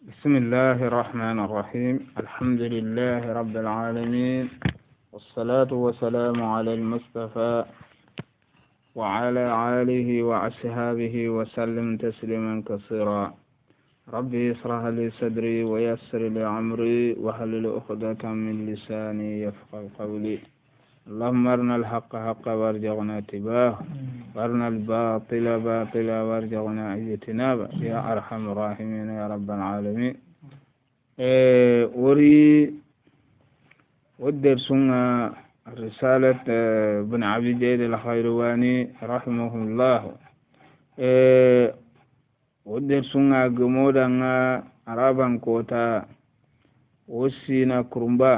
بسم الله الرحمن الرحيم الحمد لله رب العالمين والصلاة والسلام على المصطفى وعلى آله وأصحابه وسلم تسليما كثيرا ربي اشرح لي صدري ويسر لي أمري واحلل عقدة من لساني يفقهوا قولي اللهم ارنا الحق حقا وارزقنا اتباعه وارنا الباطل باطلا وارزقنا اجتنابه يا ارحم الراحمين يا رب العالمين. والدرسنا رسالة ابن عبد جيد الخيرواني رحمه الله. والدرسنا جمودنا عربا كوتا وسينا كرمبا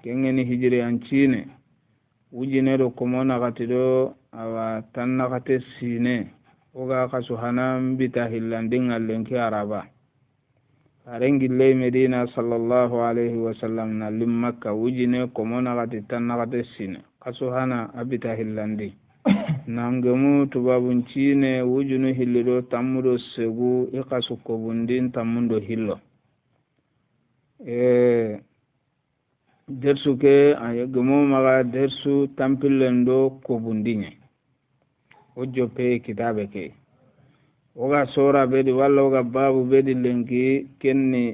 كنني هجري أنشيني wujinero komona gatido awa tanna gate sine oga kasuhana mbita hillandinga lenki araba arengi le medina sallallahu alaihi wasallam na limmakka wujine komona gati tanna gate sine kasuhana abita hillandi nangemu tubabun chine wujunu hillido tamudo segu ikasu kobundin tamundo hillo dersu ke ayegmo maga dersu tampilendo kobundinye ojo pe kitabe ke oga sora bedi walla oga babu bedi lenki kenni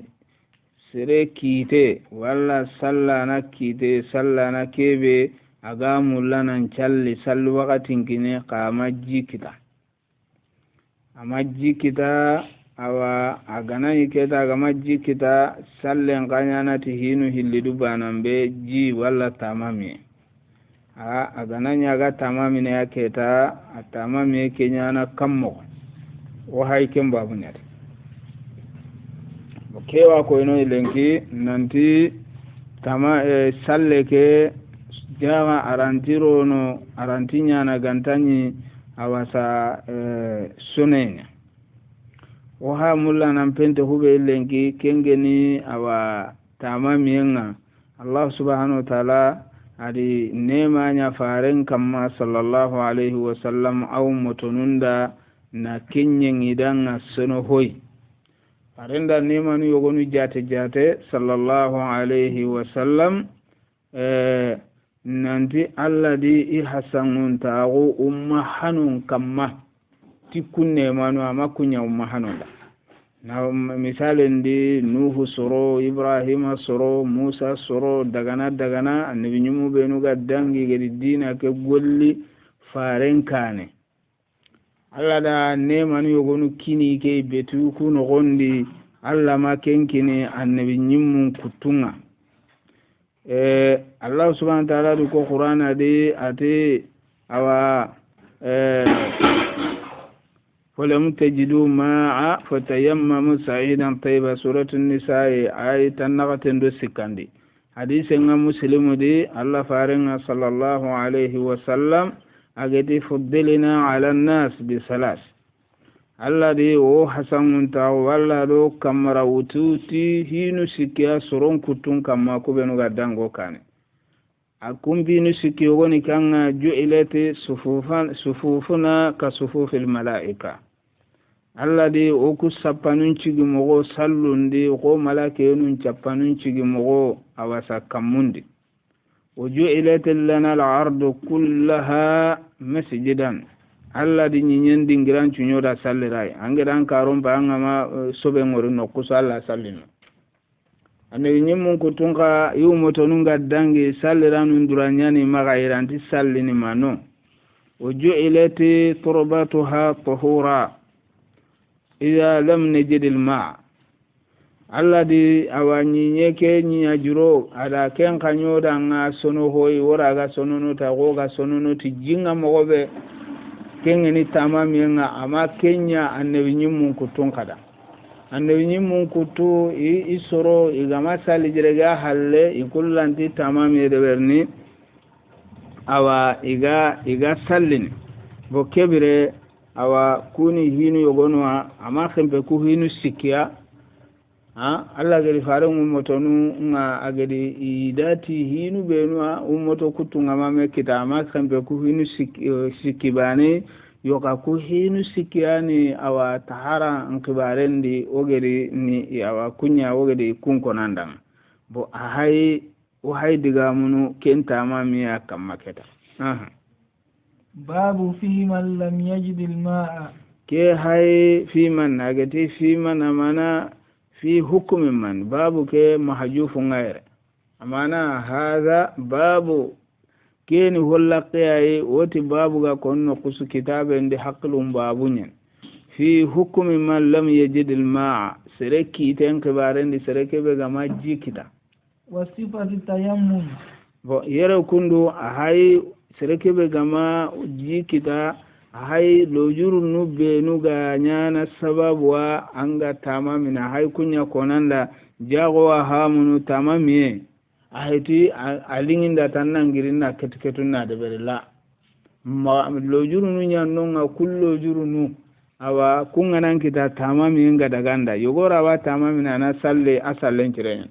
sere kite walla sallana kite sallana kebe aga mullanan challi sallu wakatin kine ka majji kita awa agana iketa agamaji kita sallen kanyana ti hinu hillidu banambe ji wala tamami agana nyaga tamami ne yaketa atamami kenyana kammo o hayken babu nyati kewa ko ino ilenki nanti tama salle ke jaga arantiro no arantinya na gantanyi awasa sunenya oha mulla nan pente hube lenki kengeni awa tamamiyenga Allah subhanahu wa ta'ala adi nema nya faren kamma sallallahu alaihi wasallam aw motonunda na kenyen idanga sono hoy farenda nema nu yogonu jate sallallahu alaihi wasallam nanti alladi ihasanun ta'u umma hanun kamma tikunne manu amakunya umma hanunda na misalin di Nuhu soro Ibrahim soro Musa soro dagana annabi nyumu benu ga dangi gedi dina ke golli faren kane alla da ne manu yogonu kini ke betu ku no gondi alla ma kenkine annabi nyumu kutunga Allah subhanahu wa ta'ala du ko qur'ana de ate awa ولم تجدوا ماء فتيمموا سعيدا طيبا سورة النساء آية النغة سكاندي حديث مسلم دي الله فارنا صلى الله عليه وسلم أجدي فضلنا على الناس بثلاث الذي هو حسن منتهى والله لو كمرا وتوتي هينو سكيا سرون كتون كما كوبنو غدانغو كان أكون بينو سكي وغني كان جعلت صفوفنا كصفوف الملائكة الذي أكو سبانون چيغي مغو سلون دي غو ملاكينون چپانون چيغي مغو أواسا كموندي وجعلت لنا العرض كلها مسجدا الذي نين دينغران چنيودا سالراي انغران كارون بانغما سوبنغورو نوكوسا الله سالينو annabi nyimmun kutunga yumotonunga dangi salliranu nduranyani magairanti sallini mano وجعلت تربتها طهورا إذا لم نجد الماء الذي أوانيك نيجرو على كن كنيودا سنو هوي ورا سنونو تاغوغا سنونو تجينغا مغوبه كنني تمامينغا أما كنيا النبي nyimmun kutunga annabi nyimmun kutu isoro igama sali jirega halle ikullanti tamami reberni awa iga sallini bo kebire awa kuni hinu yogonwa ama khembe ku hinu sikia Allah gari fare motonu nga agadi idati hinu benwa ummoto kutunga mame kita ama khembe ku hinu sikibane yoka ku hinu sikiyani awa tahara nkibarendi ogeri ni awa kunya ogeri kunkonandang bo ahay o hay diga munu kenta ma miya kamaketa babu fi man lam yajid al-ma'a ke hay fi man nagati fi man amana fi hukmi man babu ke mahjufu ngaire amana hadha babu keni hollaqiyayi woti babu ga konno kusu kitabe ndi haqqilum babunyen fi hukmi man lam yajid al-ma'a sereki ten kibarendi sereke be ga majji kita wa sifati tayammum bo yere kundu ahay sereke be ga ma ji kita ahay lojuru nubbe nuga nyana sababu wa anga tamamina hay kunya konanda jago wa hamunu tamamiye ahiti alinginda tannangirinna ketuketuna de berla lojuru nu nyannonga kullo juru nu awa kunganan kita tamami ngada ganda yogora wa tamami na salle asallen kiren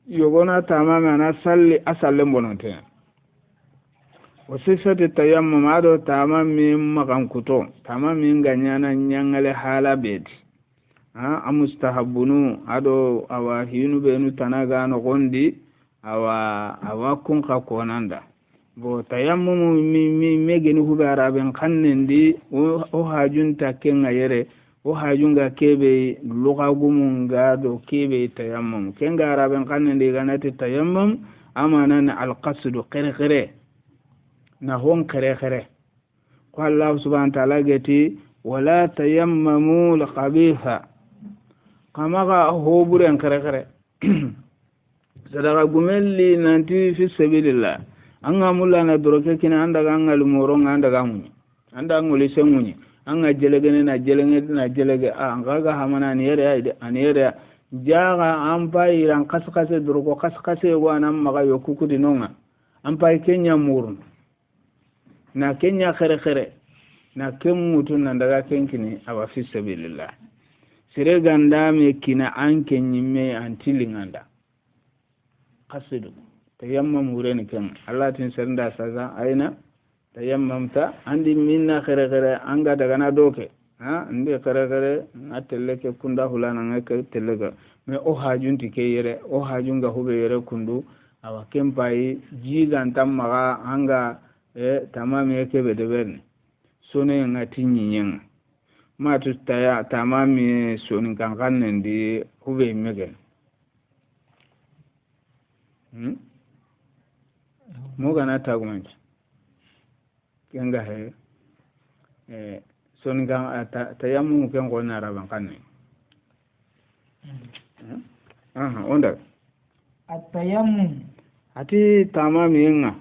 yogona tamami na salle asallen bononte wasifati tayammum ado tamami makan kuto tamami nganyana nyangale hala bedi amustahabunu ado awa hinu benu tanaga no gondi awa kun ka konanda bo tayammum mi megeni hubara ben kannendi o hajunta kenga yere o hajunga kebe luga gumunga do kebe tayammum kenga araben kannendi ganati tayammum amana alqasd qire na hon qire ko Allah subhanahu wa ta'ala gati wala tayammamu alqabitha kamaga hoburen kare sadaka gumelli nanti fi sabilillah anga mulla na doroke kina anda ganga lumoro anda gamunyi anda ngoli sengunyi anga jelegene na jelege anga ga hamana ni yere jaga ampai ran kaskase doroko kaskase wana maga yokuku dinonga ampai kenya murun na kenya kare na kemutun nan daga kenkini aba fi sabilillah sire ganda me kina anke nyimme antilinganda qasidu tayammum ureni kan Allah tin senda saga aina tayammamta andi minna khere anga daga na doke ndi khere atelle ke kunda hulana ngake tellega me o hajunti ke yere o hajunga hube yere kundu awa kempai jigan tammaga anga tamame ke bedeberne sone ngati nyinyeng matu tamami sonin kankanen di hube megen mo gana tagumanci kenga he sonin kan tayammu ken ko na raban kanne onda at-tayammum ati tamami nga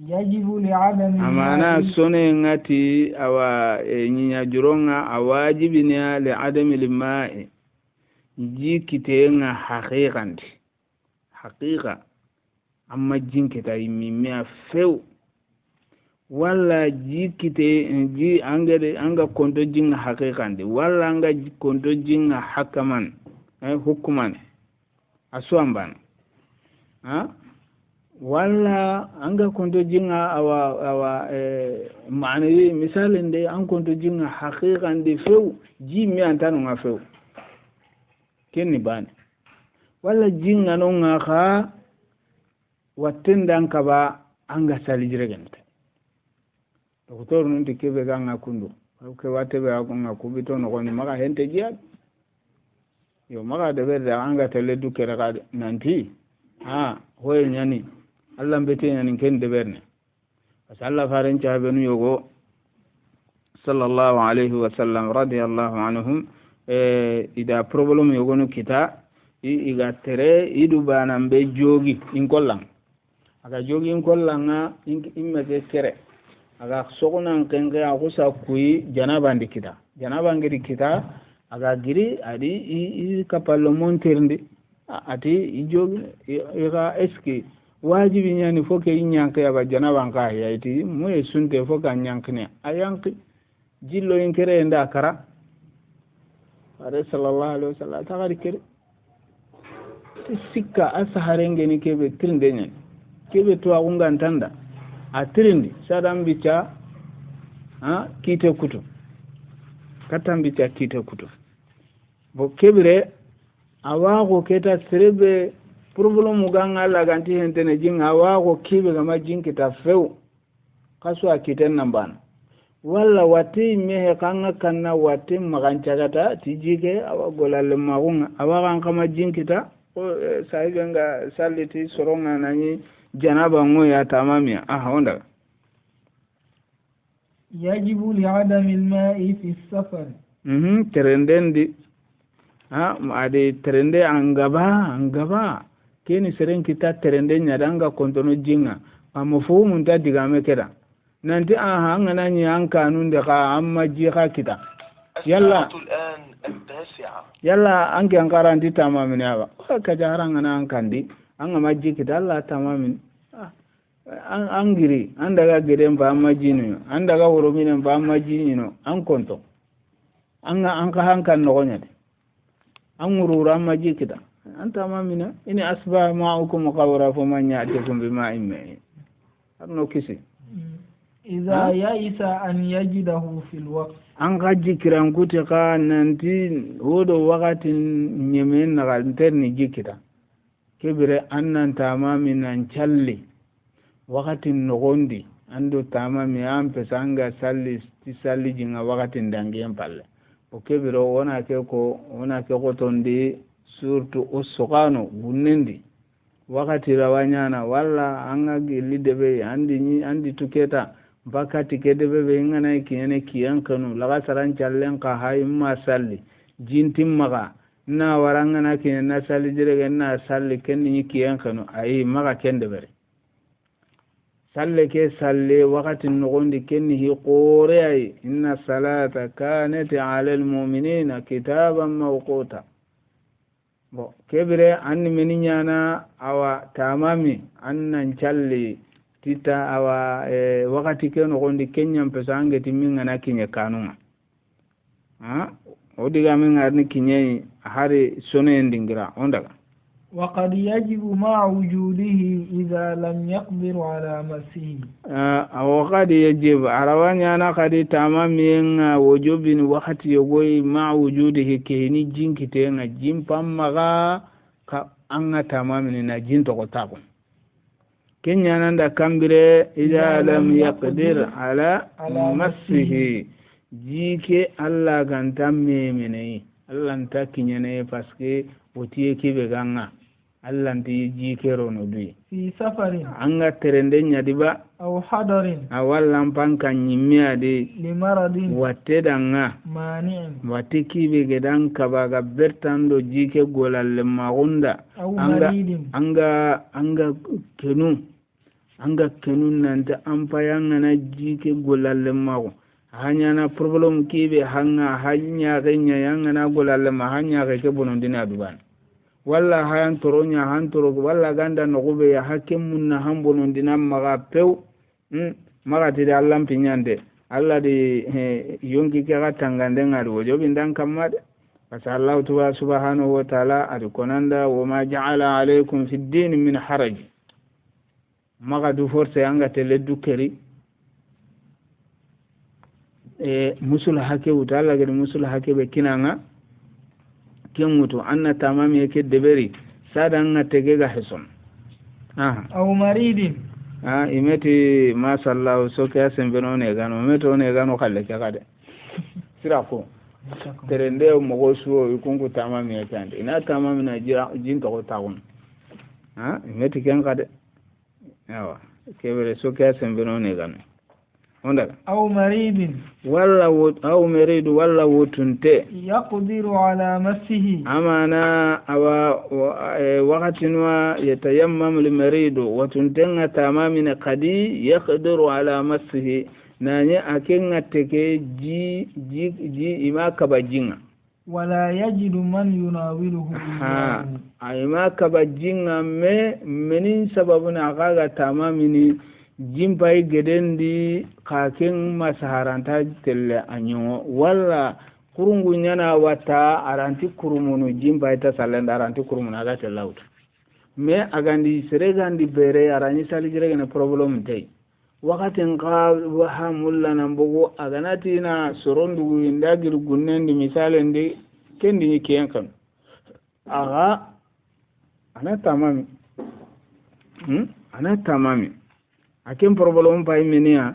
yajibu li'adami amana sone ngati awa nyinya juronga awajibi ni li'adami lima'i jikite nga haqiqa amma jinkita yimmiya few walla jikite ji anga konto jinga haqiqandi walla anga konto jinga hakaman hukuman aswamban walla anga konto jinga awa maanawi misalin de an konto jinga haqiqan de few ji mi antanu nga few kenni bani walla jinga no nga kha wattendan ka ba anga salijire gente doktor nun de kebe ganga kundu ko watte be nga kubito no goni maga hente jiya yo maga de be anga tele du kere ga nanti hoye nyani Allah mbete nan ken de berne parce Allah faran ta benu yogo sallallahu alaihi wa sallam radiyallahu anhum ida problem yogo no kita iga tere idu bana be jogi in kollang aga jogi in kollanga imme ke kere aga sogonan kenga akusa kui janaba ndikita janaba ngiri kita aga giri adi i kapallo monterndi ati i jogi iga eski wajibi nyani foke inyanke aba janaba nka yaiti moye sunte foka nyankne ayanki jillo inkere nda karaare sallallahu alaihi wasallam tagari kere sikka asaharenge ni kebe trinde nyen kebe to agunga ntanda atrindi sadam bicha kite kutu katambita kite kutu bo kebre awago keta serebe problem ganga la ganti hentene jinga awago kibe gama jinkita few kaso akiten nambana walla wati mehe kanga kanna wati magancagata tijike awa golalle magunga awa kan kama jinkita sahibenga salliti soronga nani janaba ngoya tamamia onda yajibu li'adami al-ma'i fi as-safar terendendi ade terende angaba keni seren kita terende nyadanga kontono jinga amafumu nta digame keda nanti ngana nyi an kanun de ka amma ji ka kita yalla an kan garanti tamamin yawa ka jaran ngana an kandi an amma ji kita Allah tamamin an giri an daga giren ba amma ji no an daga worominen ba amma ji no an konto an ka hankan no gonyade an wurura amma ji kita an tamamina ini asba ma'ukum qawra fa man ya'tikum bima'in ma'in arno kisi idza ya'isa an yajidahu fil waqt an gaji kiran kuti ka nanti wodo wakatin nyemen na galterni jikita kibire annan tamamina challi wakatin nogondi ando tamami am pesanga salli jinga wakatin dangiyan palle o kebiro wona ke ko tondi surtout usqano gunnendi wakati rawanyana walla anga gilli debe andi tuketa bakati kedebe be ngana kiyene kiyan kanu laga saran challen ka hay ma salli jintim maga na waranga na kiyene na salli direge na salli kenni kiyan kanu ay maga kende bere salle ke salle wakati nogondi kenni hi qore ay inna salata kanat ala almu'minina kitaban mawquta bo kebire anni meninyana awa tamami annan challe tita awa wakati ke nogondi kenyam pesange timinga na kinye kanuma odiga minga ni kinye hari sone ndingira ondaga وقد يجب مع وجوده إذا لم يقدر على مسه وقد يجب أرواني أنا قد تمامين وجوب وقت يقوي مع وجوده كهني جين كتير جين فمغا كأنغا تمامين جين تقطعه كن ينند كمبري إذا لم يقدر على مسه جيك الله كان تمامين الله نتاكيني فاسكي وتيه كيبه غانا Allah nti jikero no dui fi safarin anga terende nyadiba aw hadarin awallan panka nyimmiya de limaradin wattedanga mani'in watiki gedan kabaga bertando jike golalle magunda anga kenu nanta ampayanga na jike golalle mago hanya na problem kibe hanya genya yanga na golalle ma hanya ke bonondina duban walla hayan toronya hantoro walla ganda no gobe ya hakem munna hambono dinam maga pew maga tide Allah pinyande Allah di yonki ke gatangande ngari wojo bindan kamade pasa Allah subhanahu wa ta'ala adu konanda wa ma ja'ala alaykum fid din min haraj maga du force anga tele dukeri musul hake utala gari musul hake be kinanga kemuto anna tamami yake deberi sadan na tege ga hison aw maridin imeti ma sallahu so ka sembeno ne gano meto ne gano kalle ka kade sira ko terende mo go suo ikungu tamami yake ande ina tamami na jin to ta gon imeti ken kade yawa kebere so ka sembeno ne gano onda aw maridin walla aw marid walla wotunte yaqdiru ala masihi amana awa waqtin wa yatayammam lil marid wotuntenga tamamina qadi yaqdiru ala masihi nani akenga teke ji ima kabajinga wala yajidu man yunawiluhu ima kabajinga menin sababuna akaga tamamini jimpai gedendi kaken masaharanta telle anyo walla kurungu nyana wata aranti kurumunu jimpai ta salenda aranti kurumunu aga telaut me agandi seregandi bere arani salijire gene problem tay wakatin ka waha mulla nan bugo aganati na sorondu indagir gunnendi misalendi kendi ni kiyan kan aga ana tamami ana tamami akin problem pay menia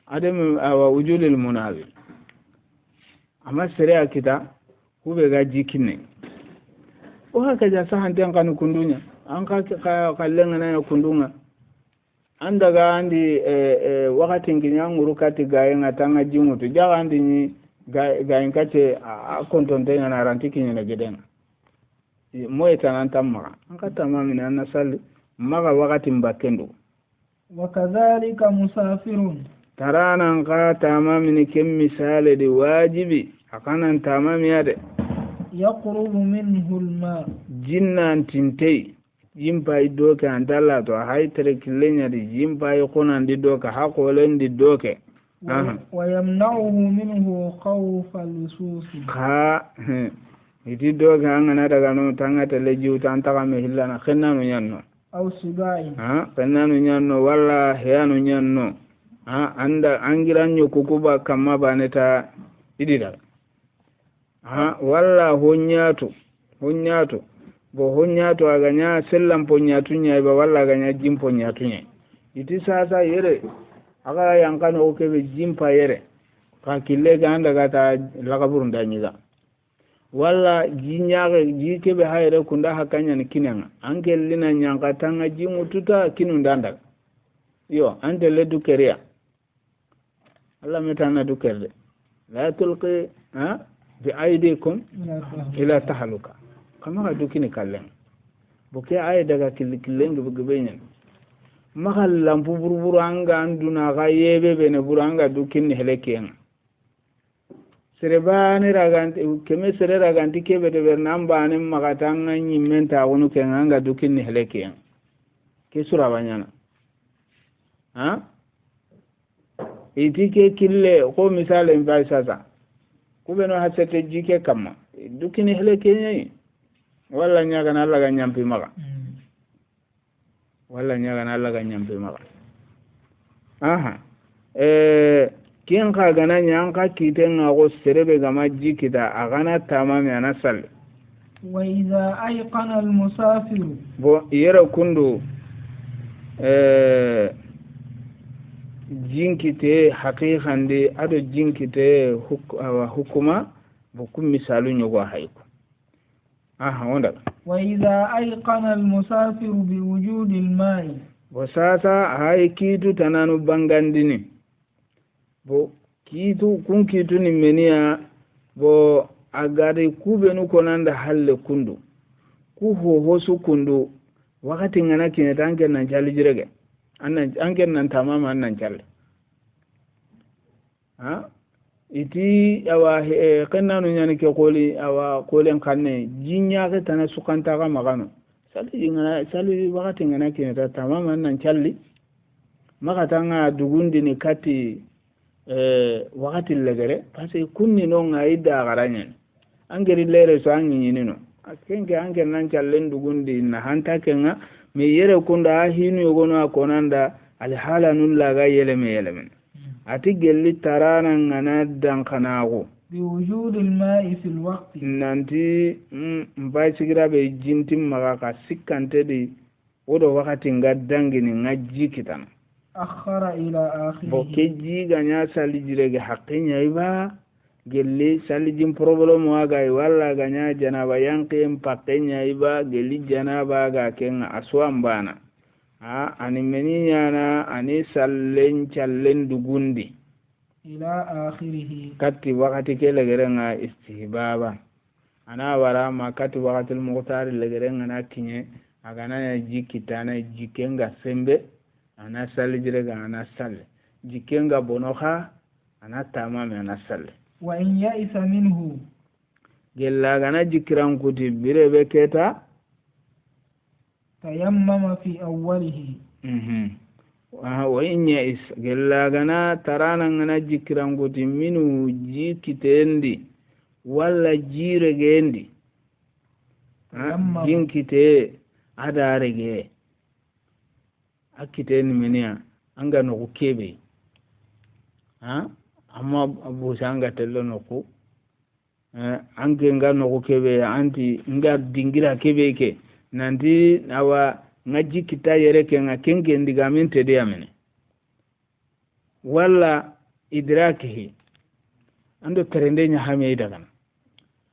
adam awa wujulil munawil amma sariya kita kube ga jikinne o haka ja sahan tan kan kundunya an ka kallen na kundunga an daga andi wakatin kinyan ngurukati gayen atanga jimutu jaga andi ni gayen kate a kontonte na rantikinya na geden moy tanan tamma an ka tamami na nasal maga wakatin bakendo wakadhalika musafirun taranan ka tamami ni kem misale de wajibi akanan tamami ade yaqrubu minhu alma jinnan tintei jimpa idoke antalla to haytere killenya di jimpa ikonan di doke hakolen di doke wa yamna'uhu minhu khawfa al-lusus ka iti doke angana daga no tangata leji utantaka me hillana khenna no nyanno aw sibai khenna no nyanno walla heyano nyanno anda angiranyo kukuba kama baneta idida walla honyato bo honyato aganya sellam ponyatunya ba walla aganya jimpo nyatunya iti sasa yere aga yankano okebe jimpa yere ka kille ganda gata lakaburun danyiga walla jinyage jikebe hayre kunda hakanya ni kinanga angelina nyanka tanga jimututa kinundanda yo andele dukeria Allah metana dukerde la tulqi bi aidikum ila tahluka kama ga dukini kallen boke ay daga killen gbebenyen mahal lampu burburu anga anduna ga yebe bene buranga dukini heleken serebani raganti keme sere raganti kebe de bernamba ne magatanga nyimenta wonu kenanga dukini heleken ke sura banyana itike kille ko misale mbay sasa kubeno hasete jike kama dukini heleken walla nyaga na Allah ga nyampi maga walla nyaga na Allah ga nyampi maga kin ka gana nyanka kiten go serebe gama jikita agana tamami anasal wa idha ayqana al musafir bo yera kundu jinkite haqiqan de ado jinkite hukuma bo kum misalu nyogo hayko wanda wa idha ayqana al musafir bi wujudi al ma'i wasata hay kitu tananu bangandini bo kitu ni menia bo agari kubenu konanda halle kundu ku hosu kundu wakati ngana kine tanke nan jali jirege anke nan tamama nan jali iti awa kannanu nyani ke koli awa kolen kanne jinya ka tana sukanta ka magano sali wakati ngana kine ta tamama nan jali makatanga dugundi ni kati wakati legere parce kunni no ngai da garanyen angeri lere so anyi no akenke anke nan challen dugundi na hanta kenga me yere kunda hinu yogono akonanda alhala nun laga yelemen ati gelli tarana ngana dan kanago bi wujud alma'i fi alwaqt nanti mbay sigira be jintim maga ka sikkante di wodo wakati ngadangini ngaji kitana akhara ila akhir boke jiga nya sali jirege haqinya iba gelli sali jim problem waga walla ganya janaba yanqim pakenya iba gelli janaba ga ken aswambana ani meninya na ani sallen challen dugundi ila akhirih katti wakati ke legerenga istihbaba ana wara ma katti wakatil muqtar legerenga na kinye agana ya jikitana jikenga sembe ana sali jirega ana sali jikenga bonoha ana tamame ana sali wa in ya'isa minhu gella gana jikiran kuti birebe keta tayammama fi awwalihi wa in ya'is gella gana tarana gana jikiran kuti minu jikitendi walla jiregendi jinkite adarege akite ni menia anga no kebe ha amma abu sanga tello no ko ange nga no kebe anti nga dingira kebe ke nanti awa ngaji kita yere ke nga kenge ndigamin te de amene wala idrakihi ando terende nya hame daga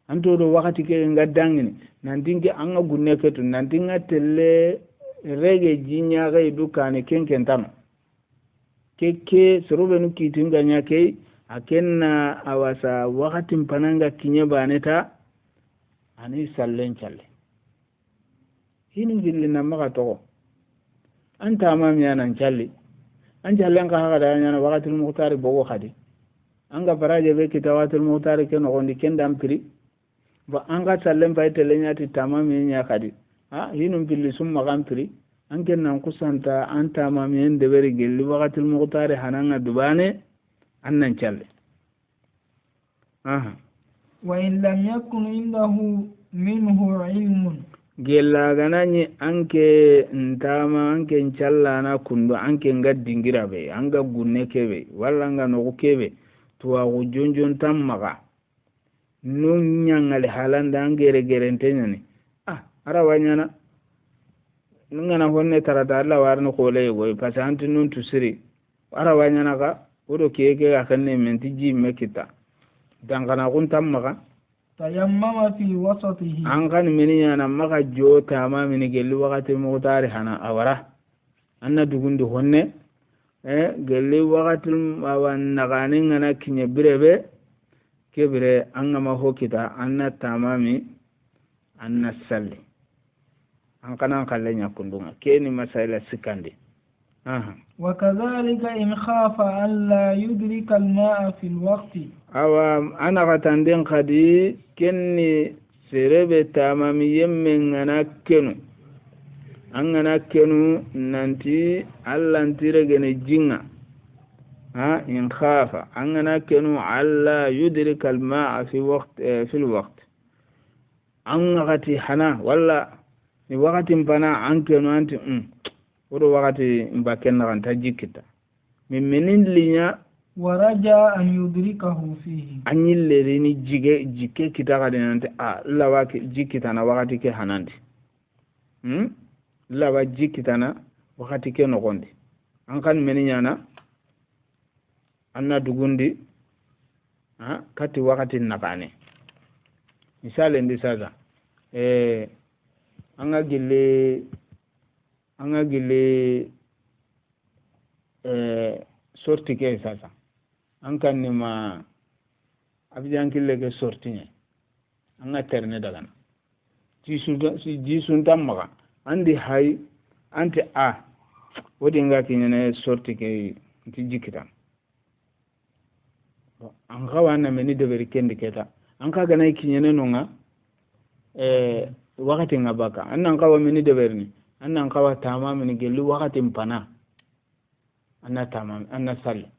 anto do wakati ke nga dangini nanti nge anga gunne ke to nanti nga telle rege jinya ga idukane kenken tano keke sorobe nu kitinga nya ke akenna awasa wakati mpananga kinye baneta ani sallen challe hinu gilli na maka to anta ma miya nan challe an challe ka haga da nya na wakati muhtari bogo khadi anga baraje be kitawatul muhtari ke no gondi kendam pri ba anga sallen bay telenya ti tamami nya khadi hinu gilli summa gampri anke nan kusanta anta ma miya de beri gilli wakati muhtari hananga dubane annan challe وإن لم يكن عنده منه علم gella ganani anke ntama anke challa na kundo anke ngaddingira be anga gunne kebe walla nga no kebe tuwa gujonjon tammaga nun nyangale halanda angere gerentenya ara wanyana nungana honne tarata Allah warno kole go pasanti nun tusiri ara wanyana ka odo keke ga kanne menti jimme kita dangana kun tammaga tayammama fi wasatihi an kan miniya na maka jota ma mini gelli wakati muqtari hana awara anna dugundi honne gelli wakati awan nagani ngana kinye birebe kebire an ma hokita anna tamami anna salli an kana kallenya kundunga keni masaila sikandi وكذلك إن خاف أن لا يدرك الماء في الوقت أو أنا قتندين قدي كني سربة تمام يمن أنا كنو ننتي ألا نتيرجن الجنة إن خاف أنا كنو ألا يدرك الماء في الوقت أنا قتي حنا ولا في وقت بنا أنكنو أنت odo wakati mbakenna kan tajikita mimmenin linya waraja an yudrikahu fihi anyille rini jike kita kadinante lawaki jikita na wakati ke hanandi lawa jikita na wakati ke nogondi ankan meninyana anna dugundi kati wakati nakane misale ndi sasa anga gile sorti ke sasa an kan ni ma abijan kille ke sorti ne an ga terne daga ji sun tamma andi hay anti wodi nga kinyane sorti ke ti jikita an ga wana meni de beri kendi keta an ka ga nay kinyane no nga wakati nga baka an nan ka wa meni de berni annan kawa tamamin gelu wakatin pana anna tamam anna salli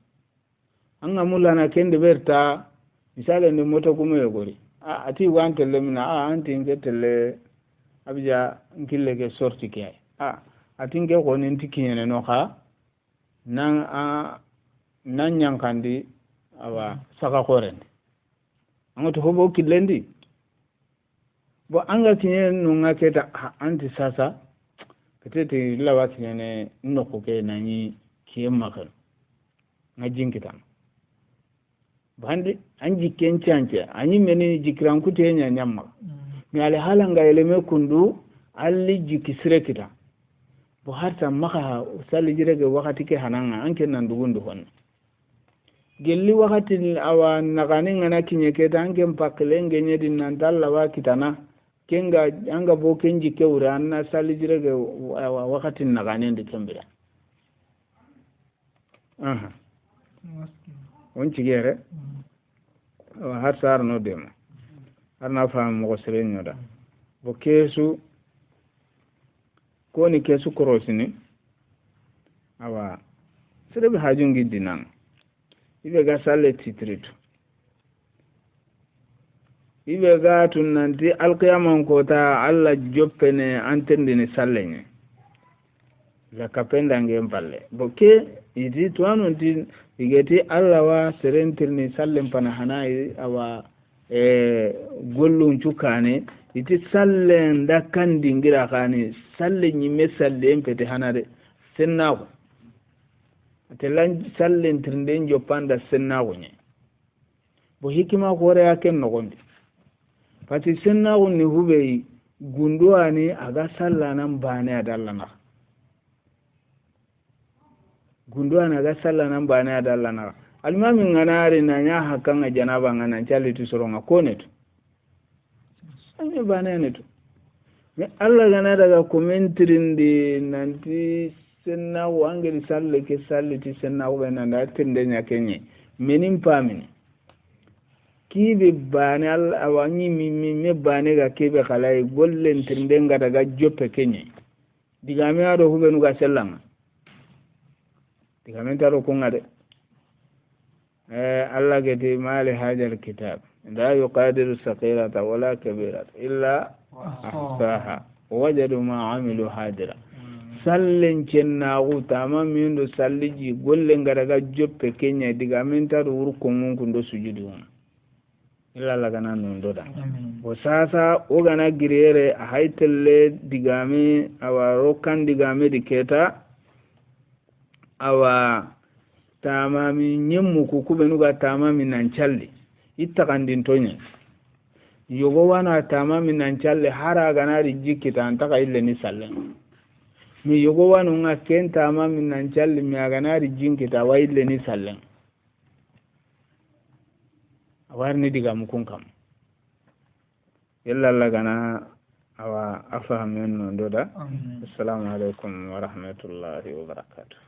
anga mulana kende berta misale ni moto kuma yogori ati wante lemina anti ngetele abja nkille ke sorti ke ati nge ko ni tikinyene no ka nan nan nyankandi awa saka korende angoto hobo kilendi bo anga kinyen no ngaketa anti sasa peut-être lawa kinyane noko ke nani kiyemakan ngajin kitan bande anji kencance anyi meni jikran kutenya nyamma mi ale halanga eleme kundu alli jikisre kita bo harta maka sali jirege wakati ke hananga anke nan dugundu hon gelli wakati awa nagani ngana kinyeke dange mpakle ngenye din nan dallawa kitana kenga anga bo kenji kewra anna sali jirege wakati nagani ndi kembira onci gere har sar no dema har na fam mo serenyo da bo kesu ko ni kesu korosini awa sebe hajungi dinan ibe ga salle titritu ibe ga tunanti alqiyaman ko ta alla joppene antendini sallenye la kapenda ngem palle boke idi tuanu din igeti Allah wa serentirni sallen pana hanai awa gollun cukane iti sallen da kan dingira kani sallen yimme sallen pete hanade sennago atelan sallen tirnden jopanda sennago nye bo hikima kore aken nogondi pati sennago ni hube gunduani aga sallanan bane adallana gunduani aga sallanan bane adallana almami nganari na nya hakanga janaba ngana chaliti soronga konetu anya bane netu me alla gana daga commentirindi nanti senna wangeli salle ke salliti senna wena nda tinde nya kenye menim pamini kibe bane al awani me bane ga kebe khalai gollen tinde ngada ga joppe kenye digame ado hubenu ga sellanga digame taro ko ngade الله قد ما لهذا الكتاب لا يقادر صغيرة ولا كبيرة إلا أحصاها ووجدوا ما عملوا حاضرا sallin kennagu tamam min do salliji gollen garaga joppe kenya diga min tar wurko mun kundo sujudu illa la gana non do da o sasa o gana girere a haytelle digame awa rokan digame diketa awa tamami nyemmu ku kubenu ga tamami nan challe ittaqandin tonya yogo wana tamami nan challe hara ganari jikita antaka ille ni sallen mi yogo wanu nga ken tamami nan challe mi ganari jinkita wa ille ni sallen awarni diga mukun kam yalla la gana awa afahamen no doda assalamu alaikum wa rahmatullahi wa barakatuh